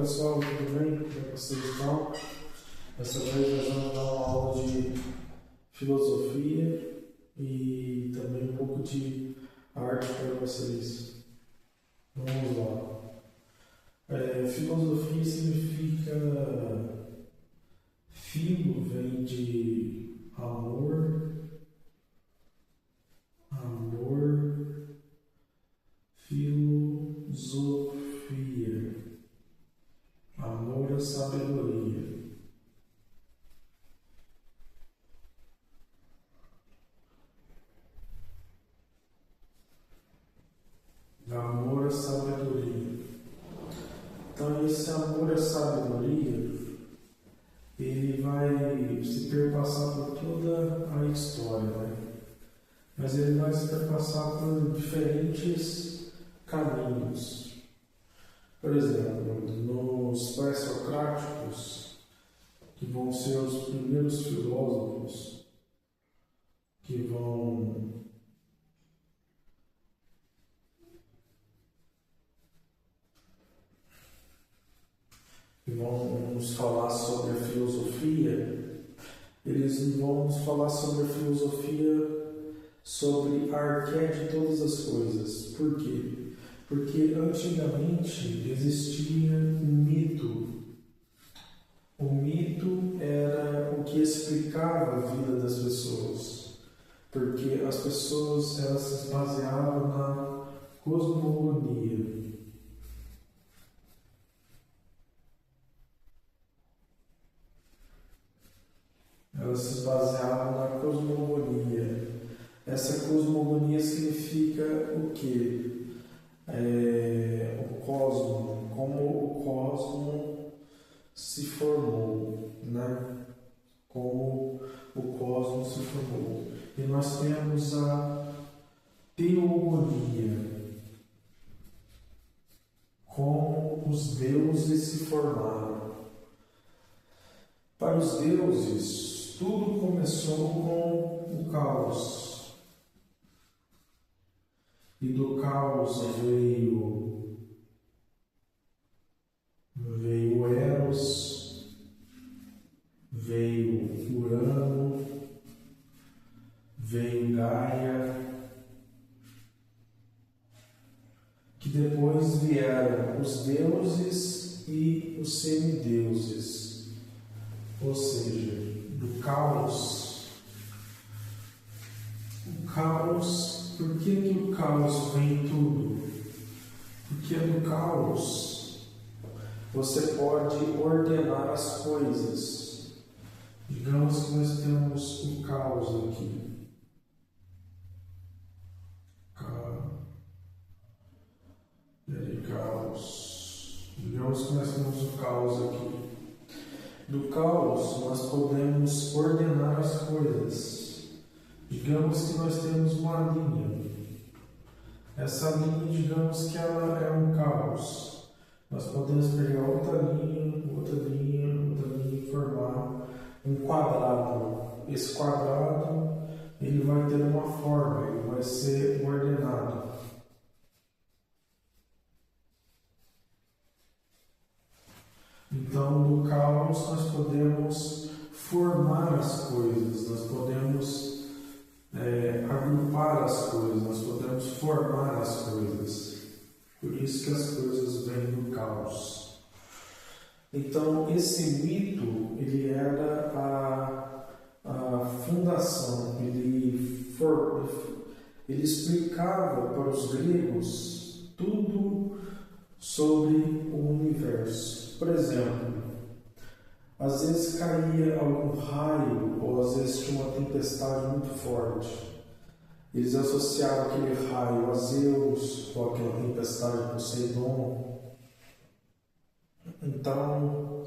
pessoal, tudo bem? Como é que vocês estão? Dessa vez nós vamos dar uma aula de filosofia e também um pouco de arte para vocês. Vamos lá. Filosofia significa filo, vem de amor, filosofia, amor à sabedoria. Amor à sabedoria. Então, esse amor à sabedoria, ele vai se perpassar por toda a história, né? Mas ele vai se perpassar por diferentes caminhos. Por exemplo, nos pré-socráticos, que vão ser os primeiros filósofos que vão nos falar sobre a filosofia, eles vão nos falar sobre a filosofia, sobre a arqué de todas as coisas. Por quê? Porque antigamente existia um mito. O mito era o que explicava a vida das pessoas, porque as pessoas elas se baseavam na cosmogonia. Elas se baseavam na cosmogonia. Essa cosmogonia significa o quê? O cosmo, como o cosmo se formou, né? Como o cosmo se formou. E nós temos a teogonia, como os deuses se formaram. Para os deuses, tudo começou com o caos. E do caos veio Eros, veio Urano, veio Gaia, que depois vieram os deuses e os semideuses, ou seja, do caos. Por que o caos vem tudo? Porque no caos você pode ordenar as coisas. Digamos que nós temos o caos aqui. Caos. Digamos que nós temos o caos aqui. Do caos nós podemos ordenar as coisas. Digamos que nós temos uma linha. Essa linha, digamos que ela é um caos. Nós podemos pegar outra linha e formar um quadrado. Esse quadrado, ele vai ter uma forma, ele vai ser ordenado. Então, no caos, nós podemos formar as coisas, nós podemos agrupar as coisas, nós podemos formar as coisas. Por isso que as coisas vêm do caos. Então, esse mito, ele era a fundação, ele explicava para os gregos tudo sobre o universo. Por exemplo, às vezes caía algum raio, ou às vezes tinha uma tempestade muito forte. Eles associavam aquele raio a Zeus, ou aquela tempestade a Poseidon. Então,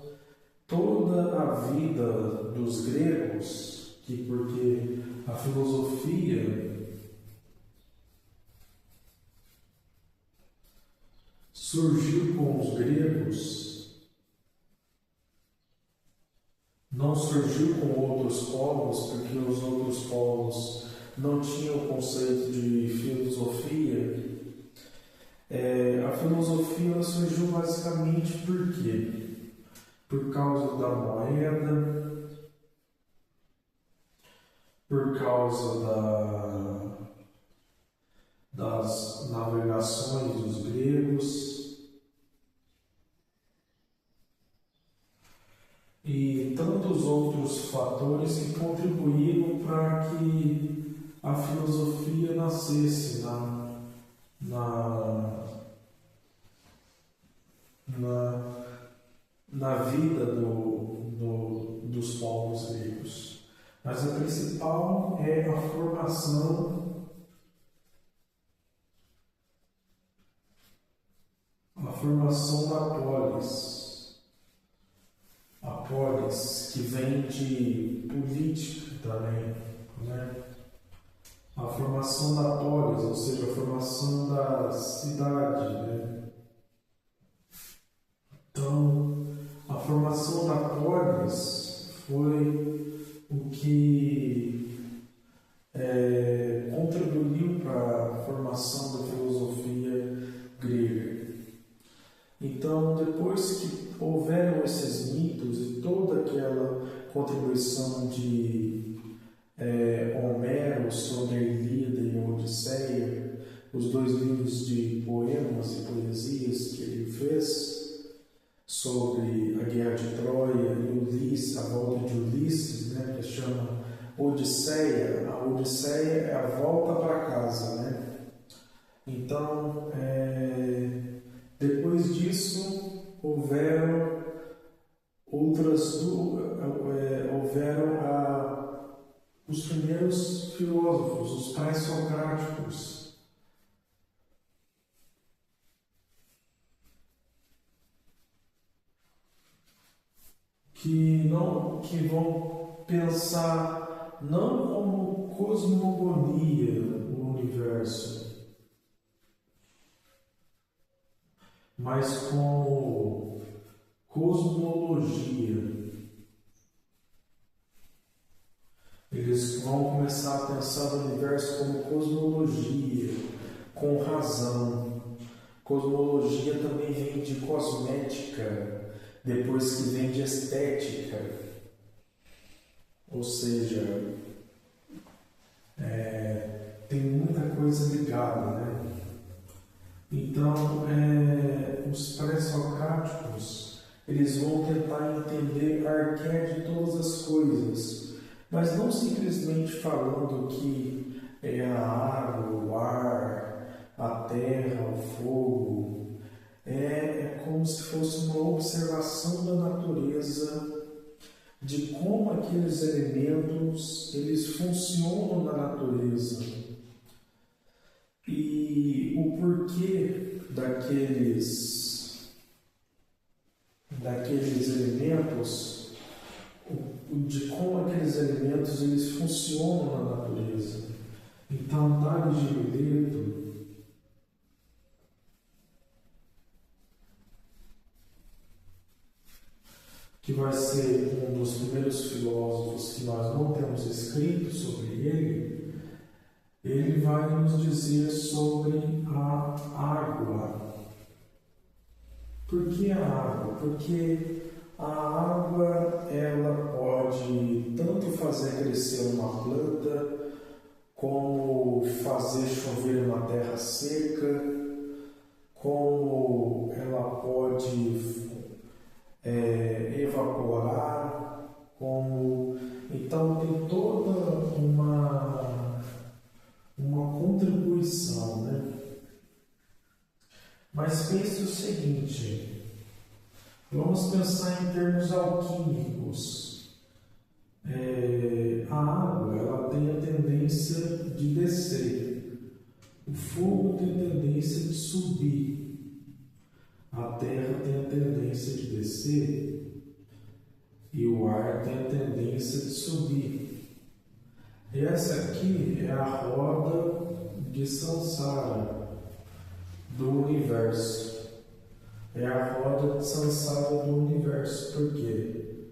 toda a vida dos gregos, porque a filosofia surgiu com os gregos, não surgiu com outros povos, porque os outros povos não tinham o conceito de filosofia. A filosofia ela surgiu basicamente por quê? Por causa da moeda, por causa das navegações dos gregos e tantos outros fatores que contribuíram para que a filosofia nascesse na vida dos povos gregos. Mas a principal é a formação da polis. A polis, que vem de política também, né? A formação da polis, ou seja, a formação da cidade, né? Então, a formação da polis foi o que contribuiu para a formação da filosofia grega. Então, depois que houveram esses mitos e toda aquela contribuição de Homero sobre a Ilíada e a Odisseia, os dois livros de poemas e poesias que ele fez sobre a Guerra de Troia e Ulisses, a volta de Ulisses, né, que chama Odisseia. A Odisseia é a volta para casa, né? Então, depois disso, houveram os primeiros filósofos, os pré-socráticos, que vão pensar não como cosmogonia o universo, mas como cosmologia. Eles vão começar a pensar no universo como cosmologia, com razão. Cosmologia também vem de cosmética, depois que vem de estética. Ou seja, tem muita coisa ligada, né? Então, os pré-socráticos, eles vão tentar entender a arqué de todas as coisas, mas não simplesmente falando que é a água, o ar, a terra, o fogo. É como se fosse uma observação da natureza, de como aqueles elementos eles funcionam na natureza e o porquê daqueles elementos, de como aqueles elementos eles funcionam na natureza. Então, Tales de Mileto, que vai ser um dos primeiros filósofos que nós não temos escrito sobre ele vai nos dizer sobre a água. Por que a água? Porque a água ela pode tanto fazer crescer uma planta, como fazer chover uma terra seca, como ela pode evaporar, então tem toda uma contribuição, né? Mas pense o seguinte, vamos pensar em termos alquímicos. A água ela tem a tendência de descer, o fogo tem a tendência de subir. A terra tem a tendência de descer e o ar tem a tendência de subir. Essa aqui é a roda de Sansara do universo. É a roda de Sansara do universo. Por quê?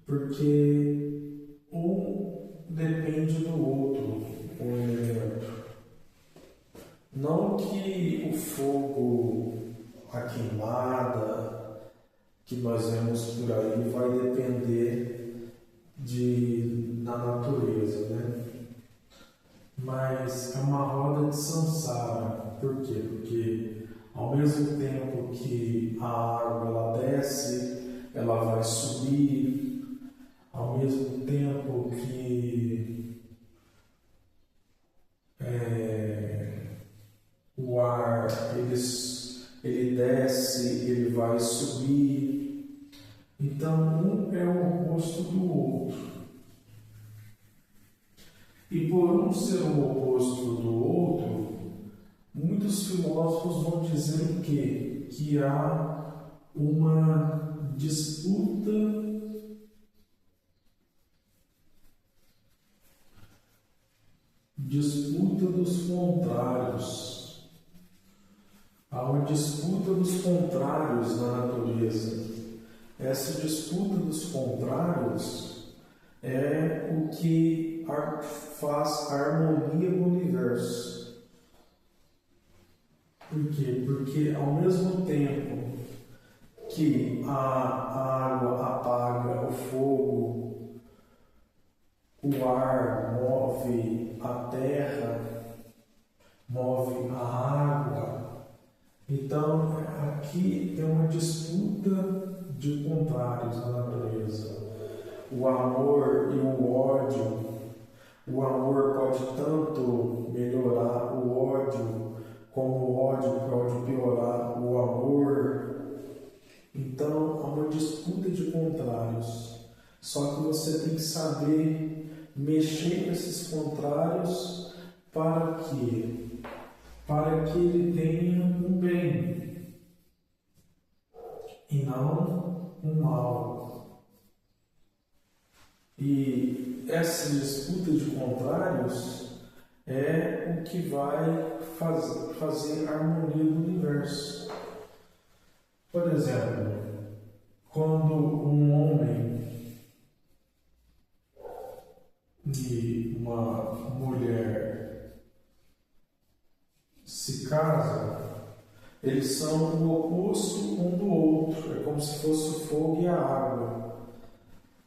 Porque um depende do outro, o elemento. Não que o fogo, a queimada que nós vemos por aí vai depender da natureza, né? Mas é uma roda de samsara. Por quê? Porque ao mesmo tempo que a água ela desce, ela vai subir, ao mesmo tempo que o ar ele desce, ele vai subir. Então um é o oposto do outro. E por um ser o oposto do outro, muitos filósofos vão dizer o quê? Que há uma disputa dos contrários. Há uma disputa dos contrários na natureza. Essa disputa dos contrários é o que faz a harmonia do universo. Por quê? Porque ao mesmo tempo que a água apaga o fogo, o ar move a terra, move a água. Então aqui tem uma disputa de contrários na natureza. O amor e o ódio. O amor pode tanto melhorar o ódio, como o ódio pode piorar o amor. Então há uma disputa de contrários. Só que você tem que saber mexer nesses contrários para quê? Para que ele tenha um bem e não um mal. E essa disputa de contrários é o que vai fazer a harmonia do universo. Por exemplo, quando um homem e uma mulher se casam, eles são o oposto um do outro. É como se fosse o fogo e a água.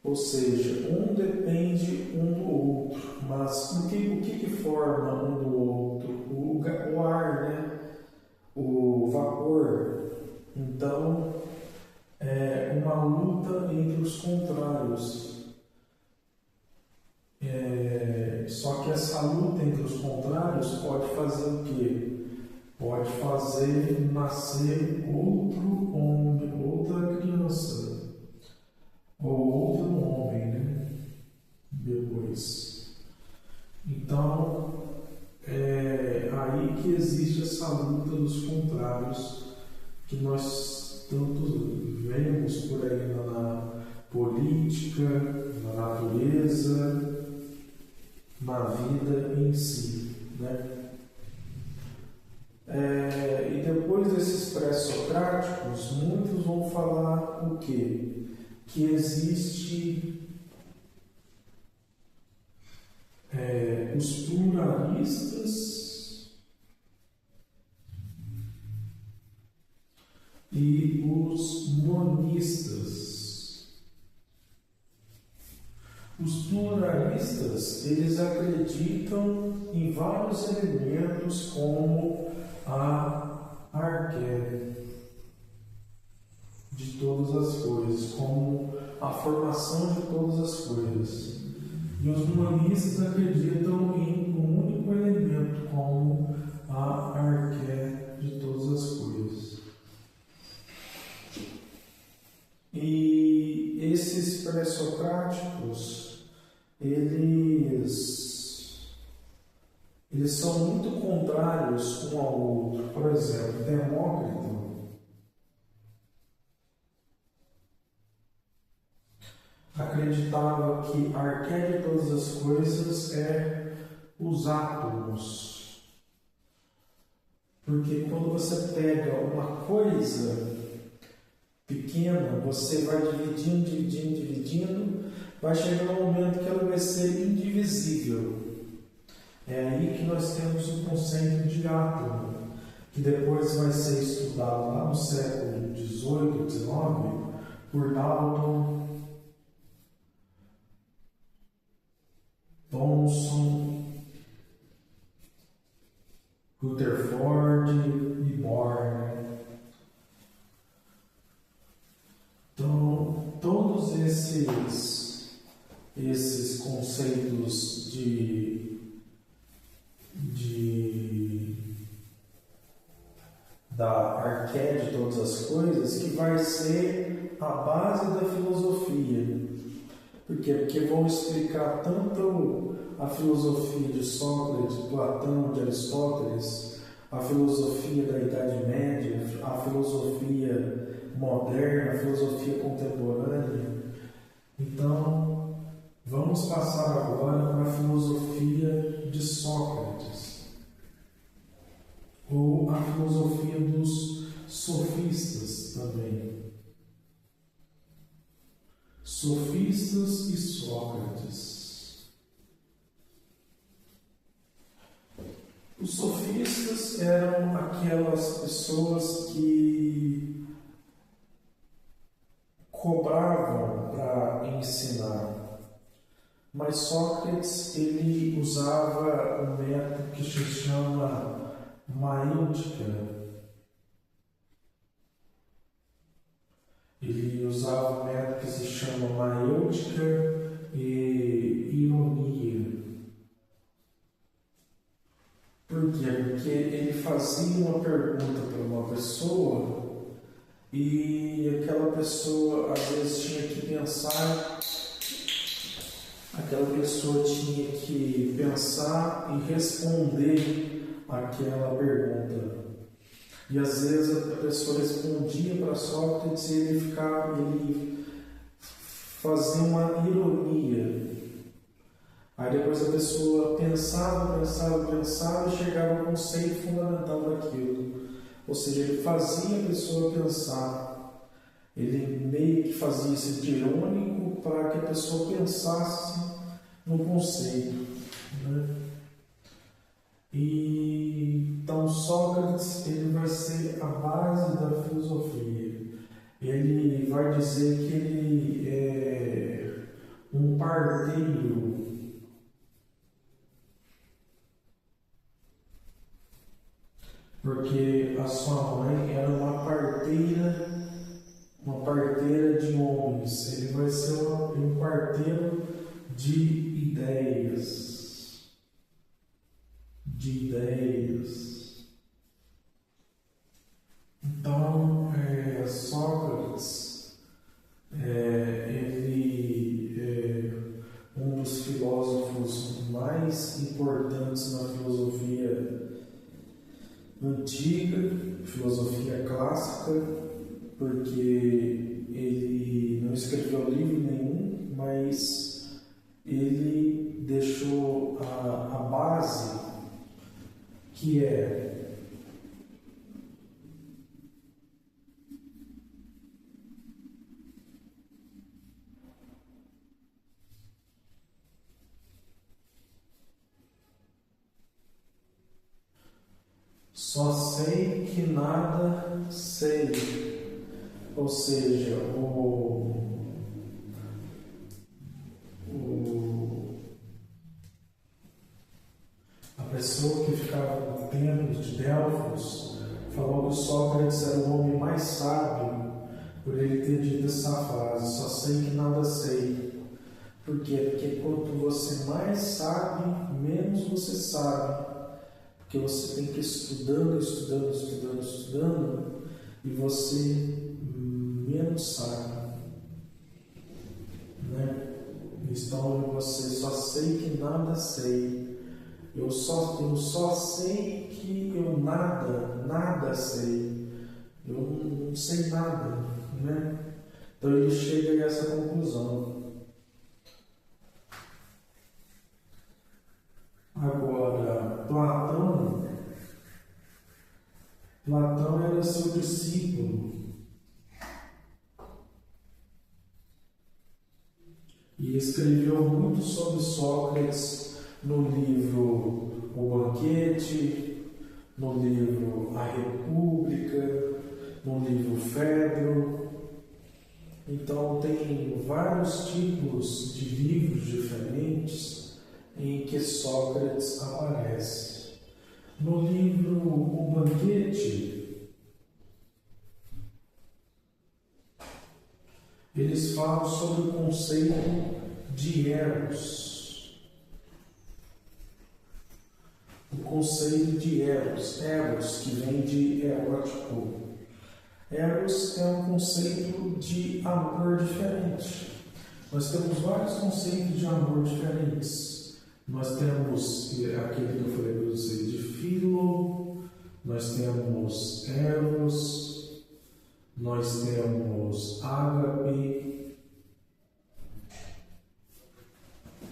Ou seja, um depende um do outro. Mas o que forma um do outro? O ar, né? O vapor. Então, é uma luta entre os contrários. Só que essa luta entre os contrários pode fazer o quê? Pode fazer nascer outro homem, outra criança, ou outro homem, né? Depois. Então, é aí que existe essa luta dos contrários que nós tanto vemos por aí na política, na natureza, na vida em si, né? E depois desses pré-socráticos, muitos vão falar o quê? Que existe os pluralistas e os monistas. Os pluralistas, eles acreditam em vários elementos como a arqué de todas as coisas, como a formação de todas as coisas. E os monistas acreditam em um único elemento como a arqué de todas as coisas. E esses pré-socráticos, eles são muito contrários um ao outro. Por exemplo, Demócrito acreditava que a arqué de todas as coisas é os átomos. Porque quando você pega uma coisa pequena, você vai dividindo, vai chegar um momento que ela vai ser indivisível. É aí que nós temos o conceito de átomo, que depois vai ser estudado lá no século XVIII, XIX, por Dalton, Thomson, Rutherford e Bohr. Então, todos esses conceitos da arqué de todas as coisas, que vai ser a base da filosofia. Por quê? Porque vão explicar tanto a filosofia de Sócrates, de Platão, de Aristóteles, a filosofia da Idade Média, a filosofia moderna, a filosofia contemporânea. Então, vamos passar agora para a filosofia de Sócrates, ou a filosofia dos sofistas também. Sofistas e Sócrates. Os sofistas eram aquelas pessoas que cobravam para ensinar, mas Sócrates ele usava um método que se chama maêutica. Ele usava um método que se chama maêutica e ironia. Por quê? Porque ele fazia uma pergunta para uma pessoa e aquela pessoa às vezes tinha que pensar, e responder aquela pergunta. E às vezes a pessoa respondia para Sócrates e ele fazia uma ironia. Aí depois a pessoa pensava e chegava ao conceito fundamental daquilo. Ou seja, ele fazia a pessoa pensar. Ele meio que fazia isso de irônico para que a pessoa pensasse no conceito, né? E então Sócrates ele vai ser a base da filosofia. Ele vai dizer que ele é um parteiro. Porque a sua mãe era uma parteira de homens. Ele vai ser um parteiro de ideias. Então, Sócrates, ele é um dos filósofos mais importantes na filosofia antiga, filosofia clássica, porque ele não escreveu livro nenhum, mas ele deixou a base, que é só sei que nada sei. Ou seja, a pessoa que ficava no templo de Delfos falou que Sócrates era o homem mais sábio por ele ter dito essa frase: só sei que nada sei. Por quê? Porque quanto você mais sabe, menos você sabe. Porque você tem que ir estudando, e você menos sabe, né? Então você só sei que nada sei. Eu só sei que eu nada sei. Eu não sei nada, né? Então ele chega a essa conclusão. Agora, Platão era seu discípulo e escreveu muito sobre Sócrates no livro O Banquete, no livro A República, no livro Fedro. Então, tem vários tipos de livros diferentes em que Sócrates aparece. No livro O Banquete, eles falam sobre o conceito de Eros. O conceito de Eros. Eros, que vem de erótico. Eros é um conceito de amor diferente. Nós temos vários conceitos de amor diferentes. Nós temos aquele que eu falei para vocês de Filo, nós temos Eros, nós temos Ágape.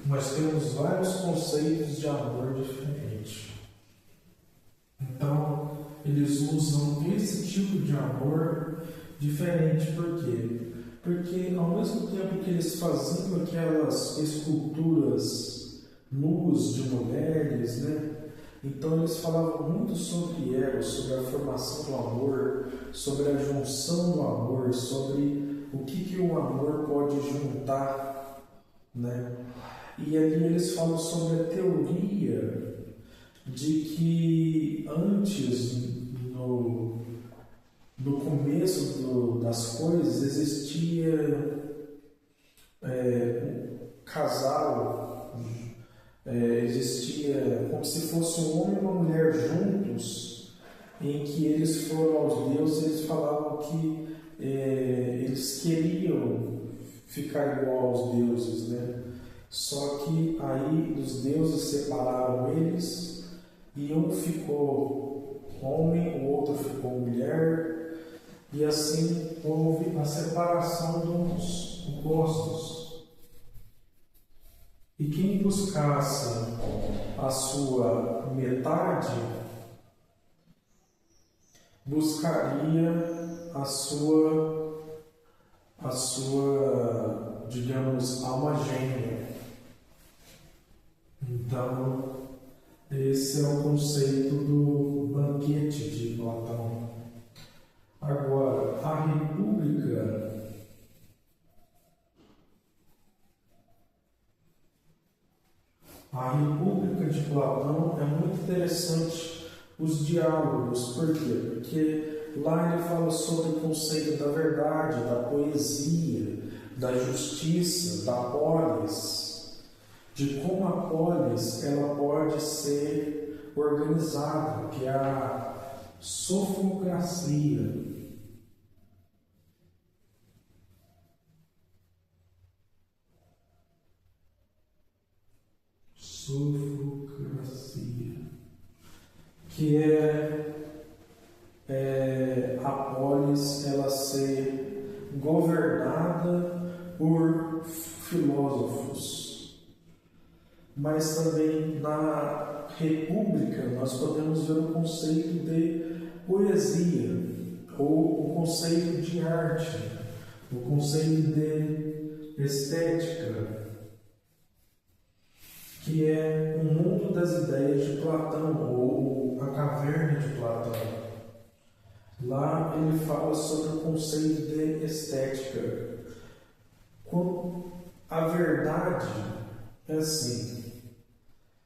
Nós temos vários conceitos de amor diferentes. Então, eles usam esse tipo de amor diferente. Por quê? Porque ao mesmo tempo que eles faziam aquelas esculturas nuas de mulheres, né? Então eles falavam muito sobre Eros, sobre a formação do amor, sobre a junção do amor, sobre o que o amor pode juntar, né? E ali eles falam sobre a teoria de que antes, no começo das coisas, existia casal, existia como se fosse um homem e uma mulher juntos, em que eles foram aos deuses e eles falavam que eles queriam ficar igual aos deuses, né? Só que aí os deuses separaram eles e um ficou homem, o outro ficou mulher, e assim houve a separação dos opostos. E quem buscasse a sua metade, buscaria a sua, digamos, alma gêmea. Então, esse é o conceito do Banquete de Platão. Agora, a República de Platão é muito interessante, os diálogos. Por quê? Porque lá ele fala sobre o conceito da verdade, da poesia, da justiça, da polis, de como a polis ela pode ser organizada, que é a sofocracia. Sofocracia, que é a polis ela ser governada por filósofos. Mas também na República nós podemos ver o conceito de poesia, ou o conceito de arte, o conceito de estética, que é o mundo das ideias de Platão, ou a caverna de Platão. Lá ele fala sobre o conceito de estética. A verdade é assim: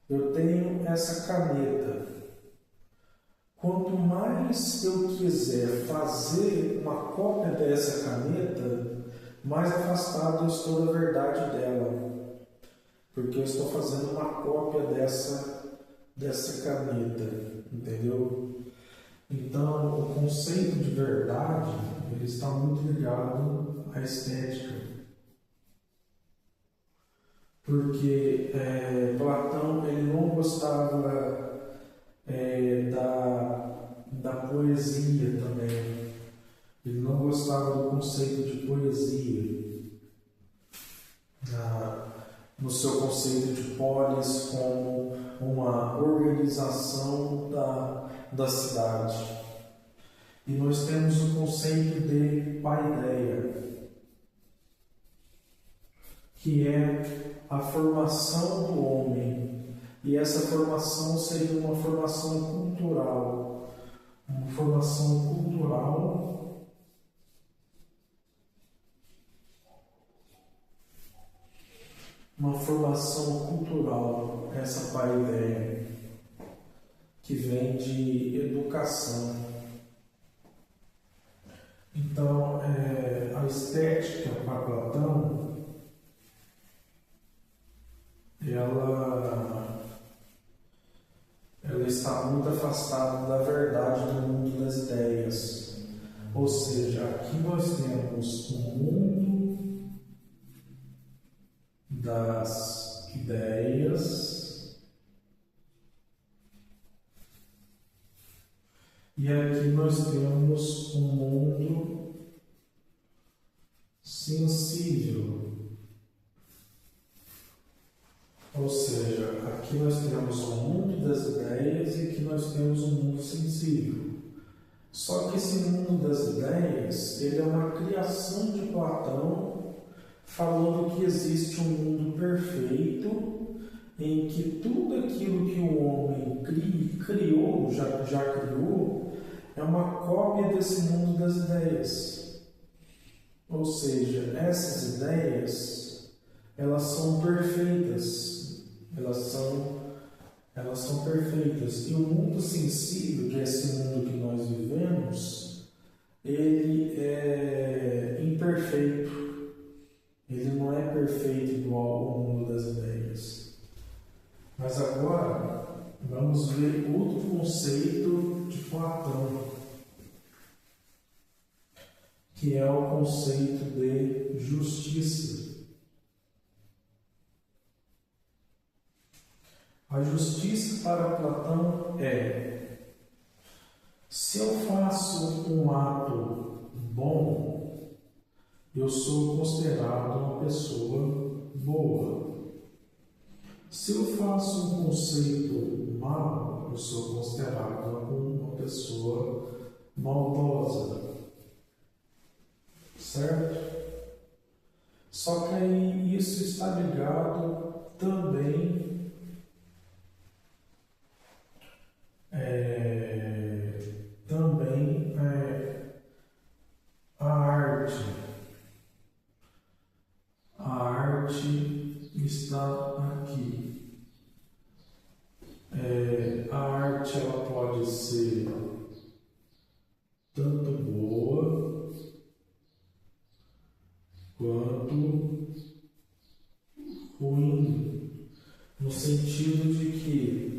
eu tenho essa caneta. Quanto mais eu quiser fazer uma cópia dessa caneta, mais afastado eu estou da verdade dela. Porque eu estou fazendo uma cópia dessa caneta, entendeu? Então, o conceito de verdade ele está muito ligado à estética. Porque Platão ele não gostava da poesia também. Ele não gostava do conceito de poesia. No seu conceito de polis como uma organização da cidade. E nós temos o conceito de paideia, que é a formação do homem E essa formação seria uma formação cultural. Uma formação cultural essa paideia, que vem de educação. Então, a estética para Platão, ela está muito afastada da verdade do mundo das ideias. Ou seja, aqui nós temos o mundo das ideias e aqui nós temos um mundo sensível. Ou seja, aqui nós temos o mundo das ideias e aqui nós temos o mundo sensível. Só que esse mundo das ideias, ele é uma criação de Platão, falando que existe um mundo perfeito, em que tudo aquilo que o homem criou, já criou, é uma cópia desse mundo das ideias. Ou seja, essas ideias, elas são perfeitas. Elas são perfeitas. E o mundo sensível, que é esse mundo que nós vivemos, ele é imperfeito. Ele não é perfeito igual ao mundo das ideias. Mas agora, vamos ver outro conceito de Platão, que é o conceito de justiça. A justiça para Platão é: se eu faço um ato bom, eu sou considerado uma pessoa boa. Se eu faço um conceito mau, eu sou considerado uma pessoa maldosa. Certo? Só que aí isso está ligado também a arte. A arte está aqui. A arte ela pode ser tanto boa quanto ruim, no sentido de que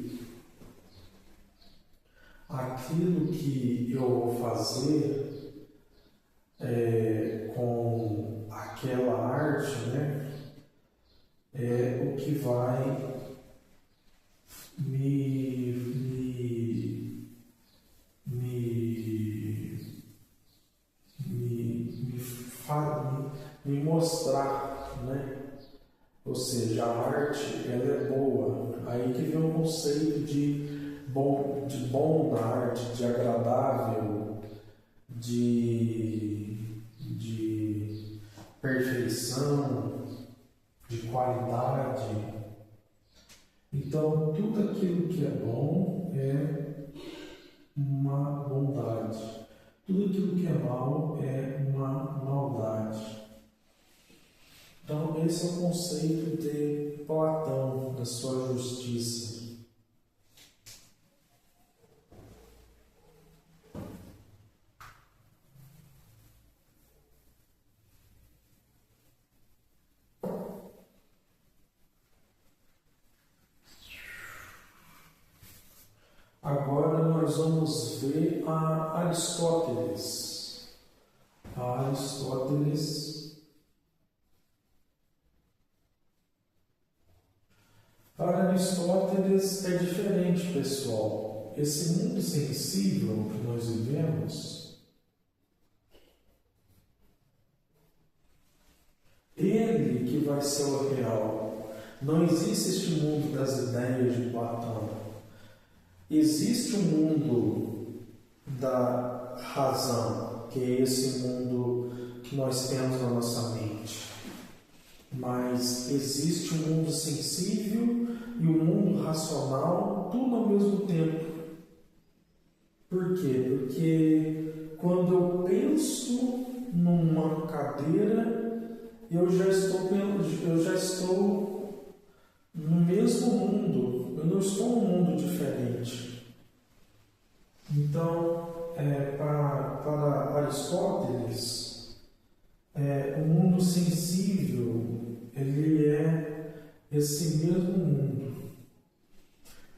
aquilo que eu vou fazer com aquela arte, né, é o que vai me mostrar, né? Ou seja, a arte ela é boa. Aí que vem o conceito de bondade, de agradável, de perfeição, de qualidade. Então, tudo aquilo que é bom é uma bondade. Tudo aquilo que é mal é uma maldade. Então, esse é o conceito de Platão, da sua justiça. Agora nós vamos ver a Aristóteles. Para Aristóteles é diferente, pessoal. Esse mundo sensível que nós vivemos, ele que vai ser o real. Não existe este mundo das ideias de Platão. Existe um mundo da razão, que é esse mundo que nós temos na nossa mente. Mas existe um mundo sensível e o mundo racional, tudo ao mesmo tempo. Por quê? Porque quando eu penso numa cadeira, eu já estou no mesmo mundo, eu não estou num mundo diferente. Então, para Aristóteles, o mundo sensível, ele é esse mesmo mundo.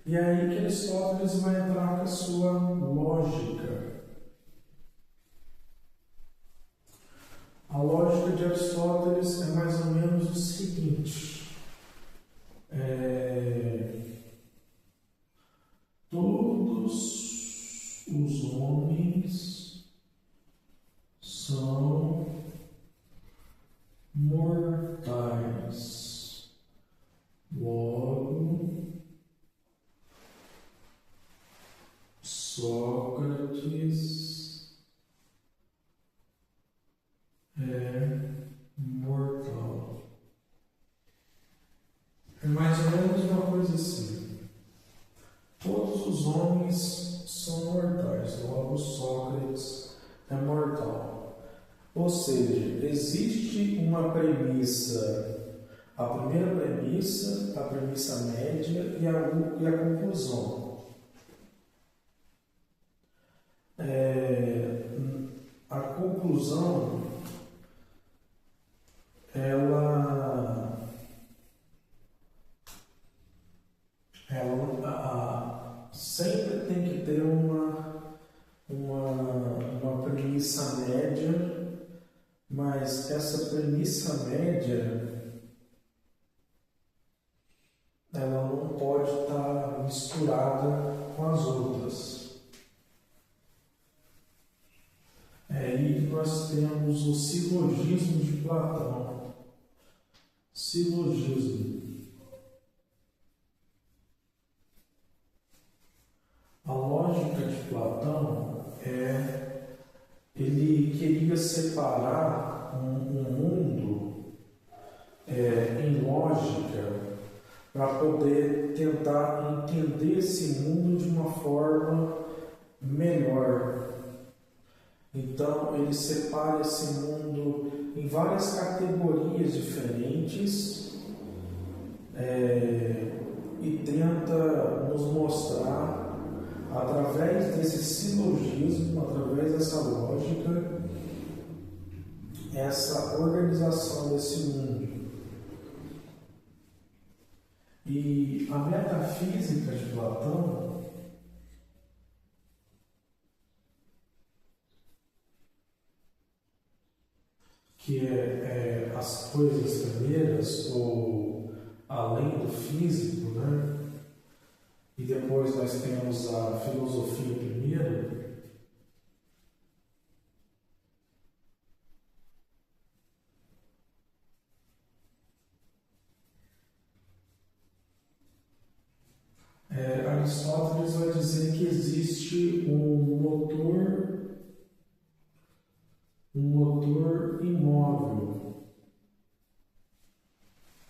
E é aí que Aristóteles vai entrar com a sua lógica. A lógica de Aristóteles é mais ou menos o seguinte: todos os homens são mortais. Logo, Sócrates é mortal. É mais ou menos uma coisa assim. Todos os homens são mortais, logo Sócrates é mortal. Ou seja, existe uma premissa, a primeira premissa, a premissa média e a conclusão. A conclusão, ela sempre tem que ter uma premissa média, mas essa premissa média, ela não pode estar misturada com as outras. Aí nós temos o silogismo de Platão. Silogismo. A lógica de Platão ele queria separar um mundo em lógica para poder tentar entender esse mundo de uma forma melhor. Então, ele separa esse mundo em várias categorias diferentes e tenta nos mostrar, através desse silogismo, através dessa lógica, essa organização desse mundo. E a metafísica de Platão, que é as coisas primeiras, ou além do físico, né? E depois nós temos a filosofia primeiro. Aristóteles vai dizer que existe um motor imóvel.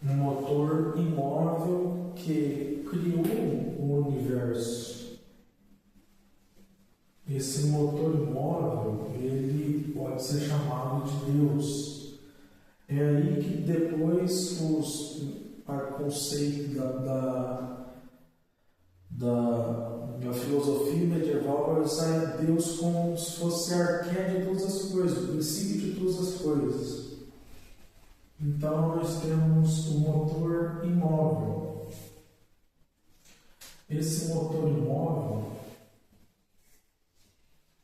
Um motor imóvel que criou o universo. Esse motor imóvel, ele pode ser chamado de Deus. É aí que depois o conceito da filosofia medieval vai usar Deus como se fosse a arqué de todas as coisas, o princípio de todas as coisas. Então nós temos o motor imóvel. Esse motor imóvel,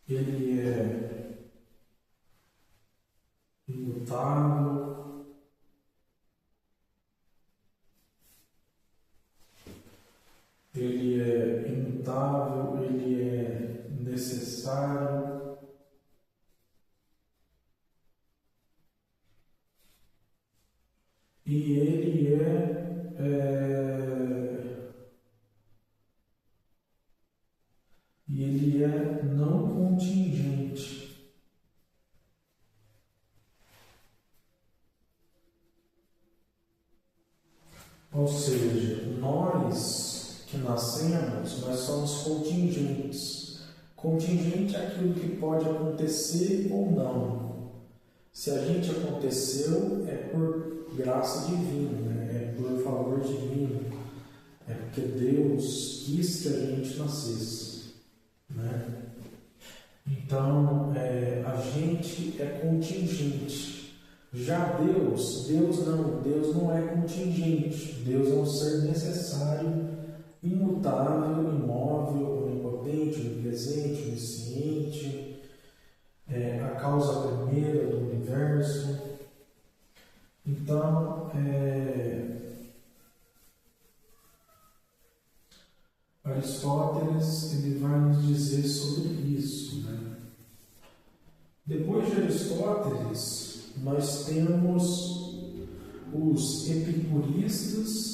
ele é imutável, ele é necessário, e ele é não contingente. Ou seja, nós que nascemos, nós somos contingentes. Contingente é aquilo que pode acontecer ou não. Se a gente aconteceu, é por graça divina, né? É por favor divino. É porque Deus quis que a gente nascesse, né? Então, a gente é contingente. Já Deus não é contingente. Deus é um ser necessário, imutável, imóvel, onipotente, onipresente, onisciente, a causa primeira do universo. Então, Aristóteles ele vai nos dizer sobre isso, né? Depois de Aristóteles, nós temos os epicuristas,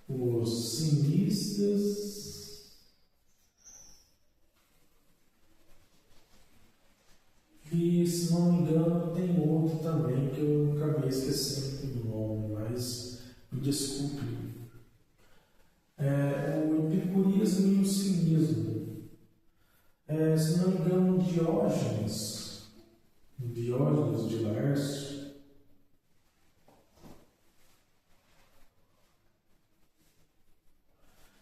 os cinistas e, se não me engano, tem outro também que eu acabei esquecendo do nome, mas me desculpe. O epicurismo e o cinismo. Se não me engano, Diógenes de Laércio,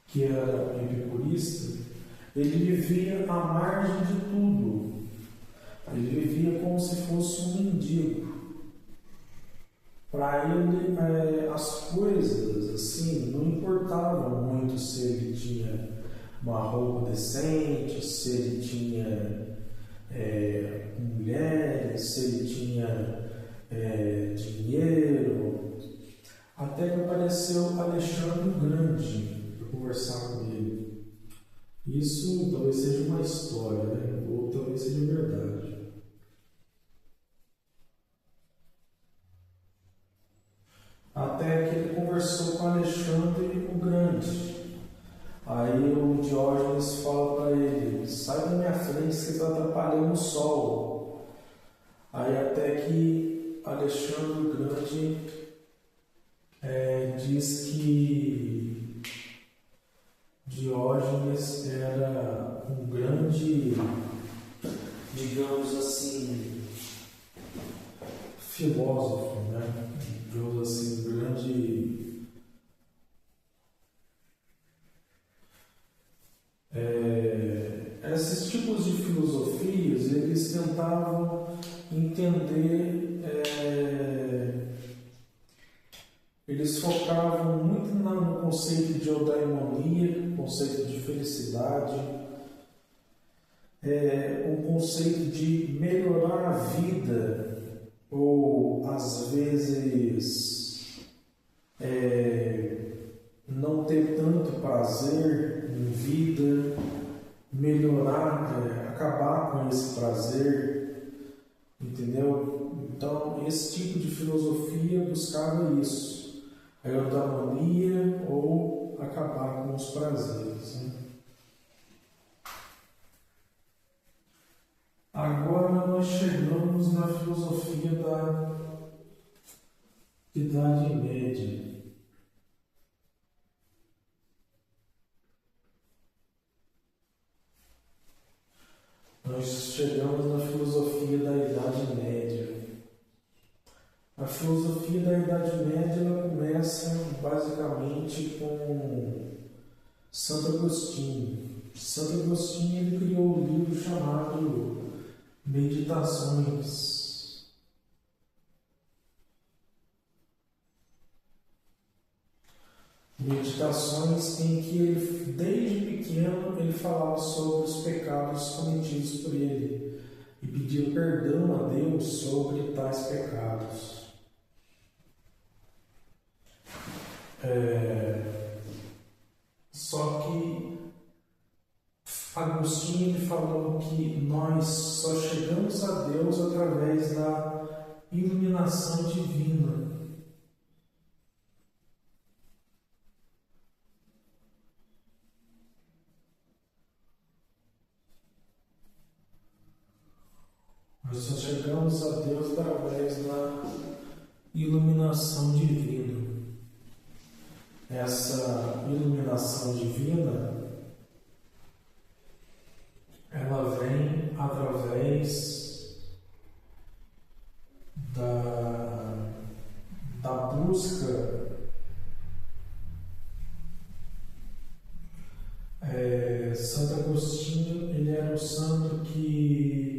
que era um epicurista, ele vivia à margem de tudo. Ele vivia como se fosse um mendigo. Para ele, as coisas assim não importavam muito se ele tinha uma roupa decente, se ele tinha mulheres, se ele tinha dinheiro. Até que apareceu Alexandre o Grande para conversar com ele. Isso talvez seja uma história, né? Ou talvez seja verdade. Até que ele conversou com Alexandre o Grande. Aí o Diógenes fala para ele: sai da minha frente, você está atrapalhando o sol. Aí até que Alexandre o Grande diz que Diógenes era um grande, digamos assim, filósofo, né? Digamos assim, um grande esses tipos de filosofias, eles tentavam entender, eles focavam muito no conceito de eudaimonia, conceito de felicidade, o conceito de melhorar a vida, ou às vezes não ter tanto prazer em vida, melhorar, acabar com esse prazer, entendeu? Então, esse tipo de filosofia buscava isso, a eudaimonia ou acabar com os prazeres, né? Agora nós chegamos na filosofia da Idade Média. Nós chegamos na filosofia da Idade Média. A filosofia da Idade Média ela começa basicamente com Santo Agostinho. Santo Agostinho ele criou um livro chamado Meditações. Meditações em que ele, desde pequeno, ele falava sobre os pecados cometidos por ele e pedia perdão a Deus sobre tais pecados. Só que Agostinho ele falou que nós só chegamos a Deus através da iluminação divina. Nós só chegamos a Deus através da iluminação divina. Essa iluminação divina, ela vem através da busca Santo Agostinho, ele era um santo que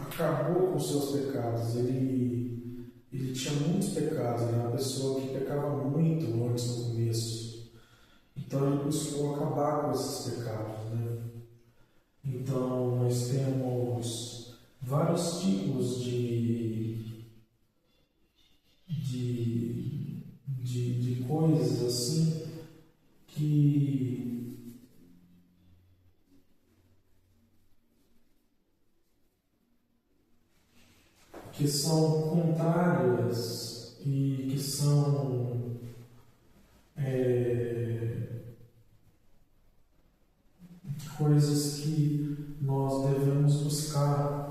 acabou com seus pecados. Ele tinha muitos pecados, ele era uma pessoa que pecava muito antes no começo. Então ele buscou acabar com esses pecados, né? Então nós temos vários tipos de coisas assim que são contrárias e que são coisas que nós devemos buscar.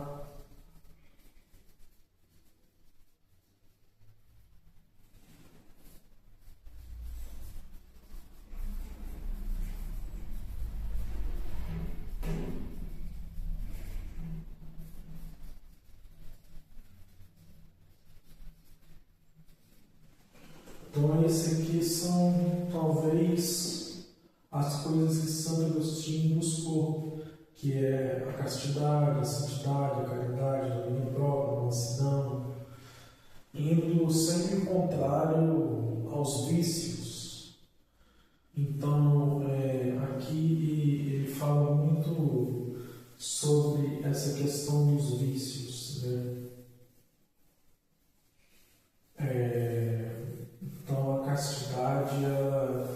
Então, esse aqui são talvez as coisas que Santo Agostinho buscou, que é a castidade, a santidade, a caridade, o domínio próprio, a mansidão, indo sempre contrário aos vícios. Então, aqui ele fala muito sobre essa questão dos vícios, né? Então, a castidade ela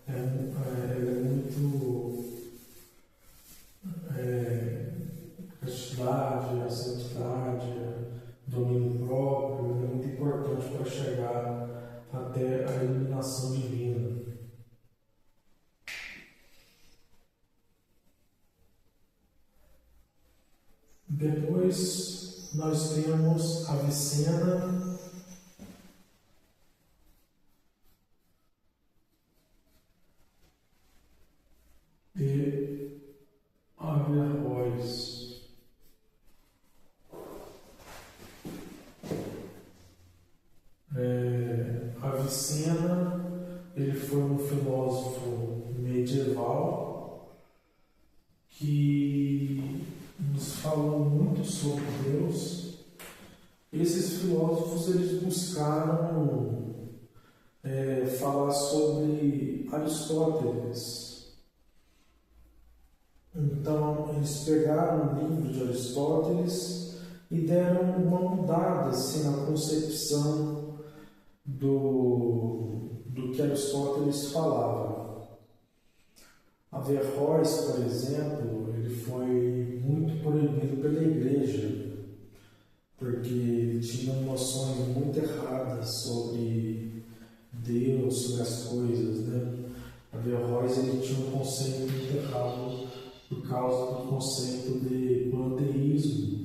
é muito. Castidade, a santidade, o domínio próprio é muito importante para chegar até a iluminação divina. Depois nós temos a Avicena e Averroes. Avicena, ele foi um filósofo medieval que nos falou muito sobre Deus. Esses filósofos eles buscaram falar sobre Aristóteles. Então eles pegaram o livro de Aristóteles e deram uma mudada assim, na concepção do que Aristóteles falava. Averroes, por exemplo, ele foi muito proibido pela igreja, porque ele tinha noções muito erradas sobre Deus, sobre as coisas, né? Averroes ele tinha um conceito muito errado por causa do conceito de panteísmo.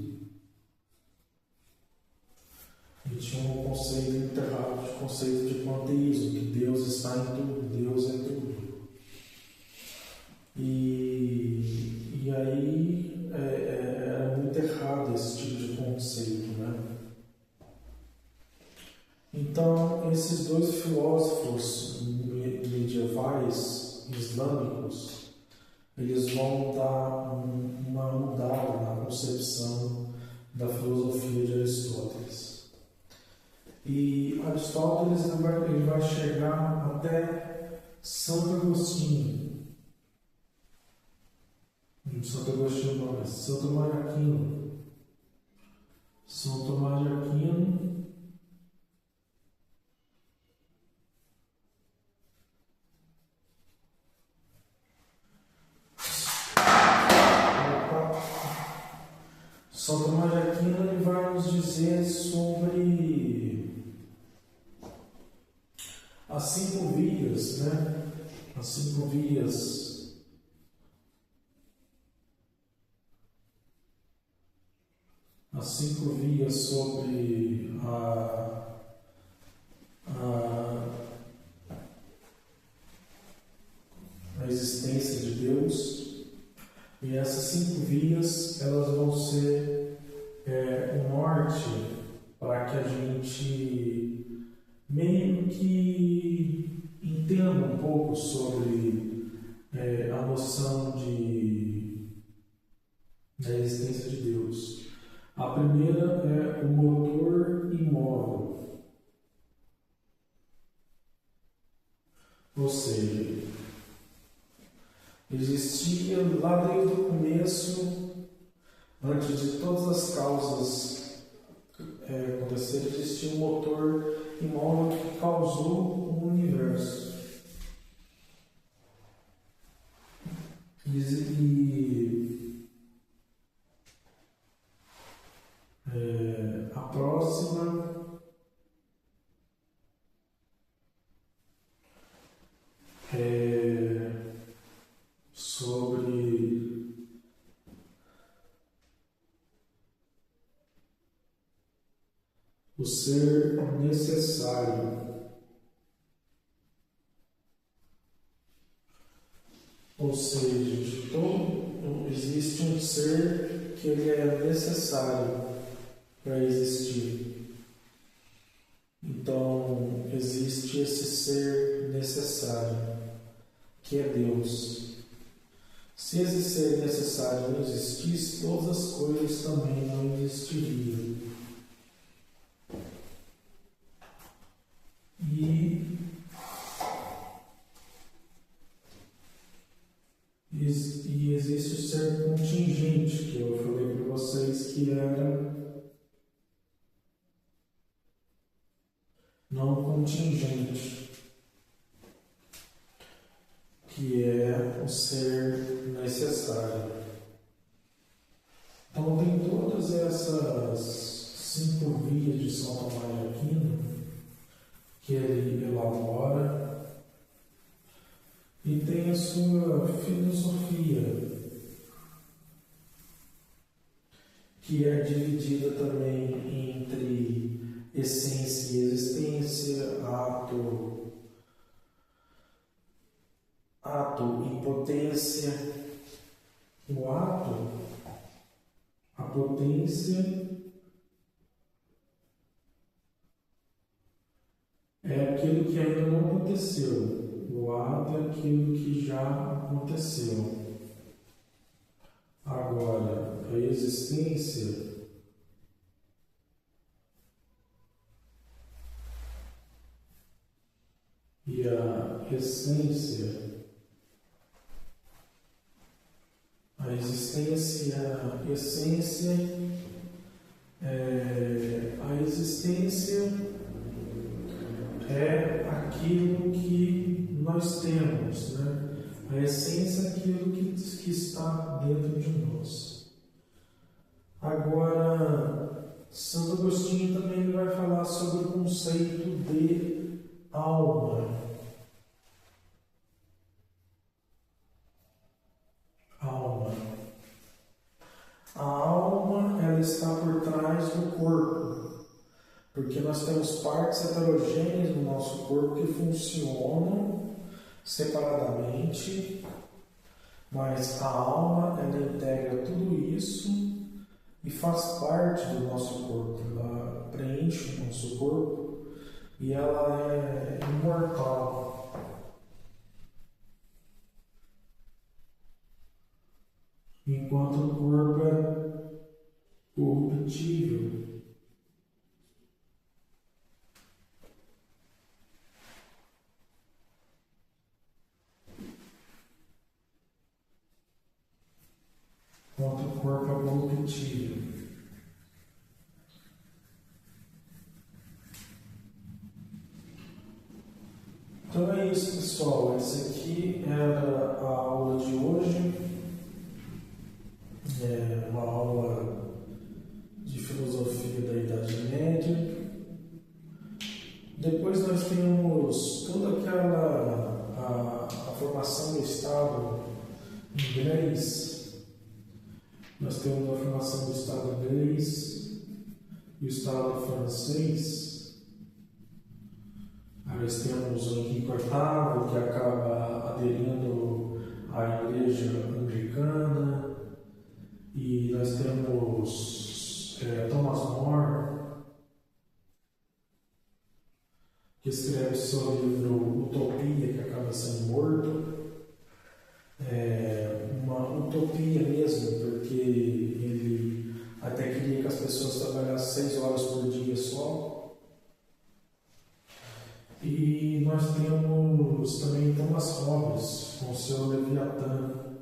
Ele tinha um conceito muito errado de conceito de panteísmo, que Deus está em tudo, Deus é tudo. E aí era muito errado esse tipo de conceito, né? Então, esses dois filósofos medievais islâmicos, eles vão dar uma mudada na concepção da filosofia de Aristóteles. E Aristóteles ele vai chegar até Santo Agostinho. Santo Agostinho não, é Santo Tomás de Aquino. São Tomás de Aquino São Tomás de Aquino ele vai nos dizer sobre as 5 vias, né? As 5 vias as 5 vias sobre a existência de Deus. E essas 5 vias, elas vão ser um norte para que a gente meio que entenda um pouco sobre a noção da existência de Deus. A primeira é o motor imóvel, ou seja, existia lá desde o começo, antes de todas as causas acontecerem, existia um motor imóvel que causou o universo. A próxima é sobre o ser necessário. Ou seja, existe um ser que ele é necessário para existir. Então, existe esse ser necessário, que é Deus. Se esse ser necessário não existisse, todas as coisas também não existiriam. E existe o ser contingente, que eu falei para vocês que era não contingente, que é o ser necessário. Então tem todas essas 5 vias de São Tomás de Aquino que ele elabora e tem a sua filosofia, que é dividida também entre essência e existência, ato e potência. O ato, a potência, é aquilo que ainda não aconteceu. O ato é aquilo que já aconteceu. Agora, a existência e a essência. A existência é aquilo que nós temos, né? A essência é aquilo que está dentro de nós. Agora, Santo Agostinho também vai falar sobre o conceito de alma. A alma, ela está por trás do corpo, porque nós temos partes heterogêneas no nosso corpo que funcionam separadamente, mas a alma, ela integra tudo isso e faz parte do nosso corpo, ela preenche o nosso corpo e ela é imortal. Enquanto o corpo é corruptível. Enquanto o corpo é corruptível. Então é isso, pessoal. Essa aqui era a aula de hoje. É uma aula de filosofia da Idade Média. Depois nós temos toda aquela a formação do Estado inglês. Nós temos a formação do Estado inglês, e o Estado francês. Aí nós temos o Henrique VIII, que acaba aderindo à Igreja Anglicana, e nós temos Thomas More, que escreve seu livro Utopia, que acaba sendo morto. Uma utopia mesmo, porque ele até queria que as pessoas trabalhassem 6 horas por dia só. E nós temos também Thomas Hobbes, com seu Leviatã.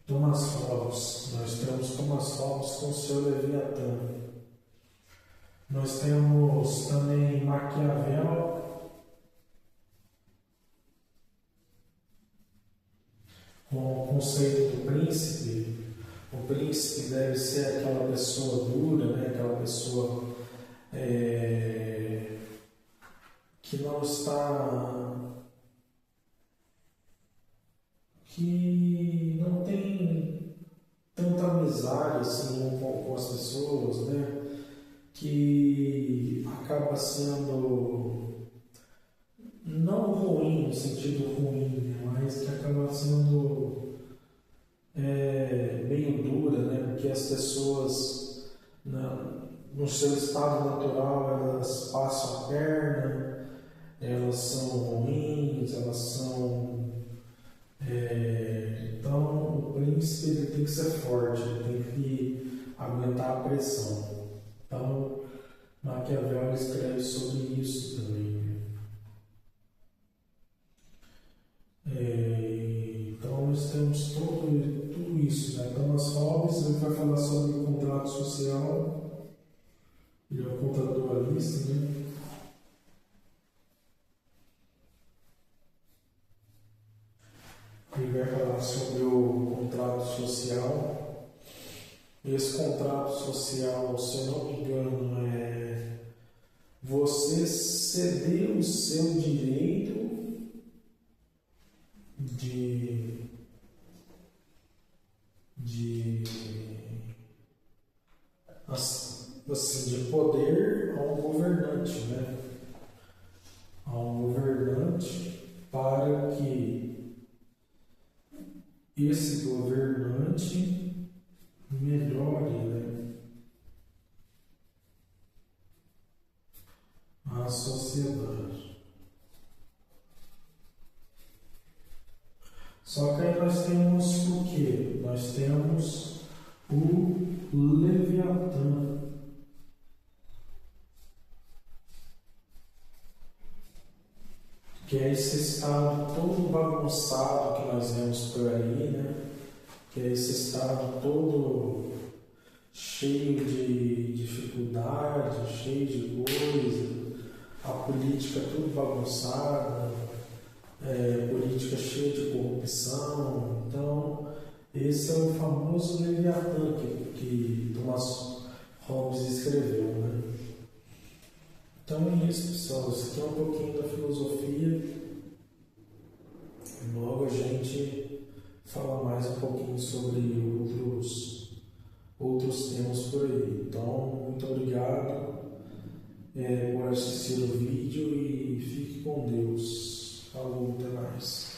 Thomas Hobbes, nós temos Thomas Hobbes com seu Leviatã. Nós temos também Maquiavel com o conceito do príncipe. O príncipe deve ser aquela pessoa dura, né? Aquela pessoa que não está, que não tem tanta amizade assim com as pessoas, né? Que acaba sendo não ruim no sentido ruim, mas que acaba sendo meio dura, né? Porque as pessoas no seu estado natural elas passam a perna, elas são ruins, elas são então o príncipe ele tem que ser forte, ele tem que aguentar a pressão. Então, Maquiavel escreve sobre isso também. Então, nós temos tudo isso. Né? Thomas Hobbes ele vai falar sobre o contrato social, ele é um contratualista, né? Ele vai falar sobre o contrato social. Esse contrato social, se eu não me engano, é você ceder o seu direito de poder a um governante, né? A um governante para que esse governante melhore, né, a sociedade. Só que aí nós temos o quê? Nós temos o Leviatã. Que é esse estado todo bagunçado que nós vemos por aí, né? Que é esse estado todo cheio de dificuldade, cheio de coisa, a política tudo bagunçada, política cheia de corrupção. Então, esse é o famoso Leviatã que Thomas Hobbes escreveu, né? Então é isso, pessoal. Isso aqui é um pouquinho da filosofia. Logo a gente fala mais um pouquinho sobre outros temas por aí. Então, muito obrigado por assistir o vídeo e fique com Deus. Falou, até mais.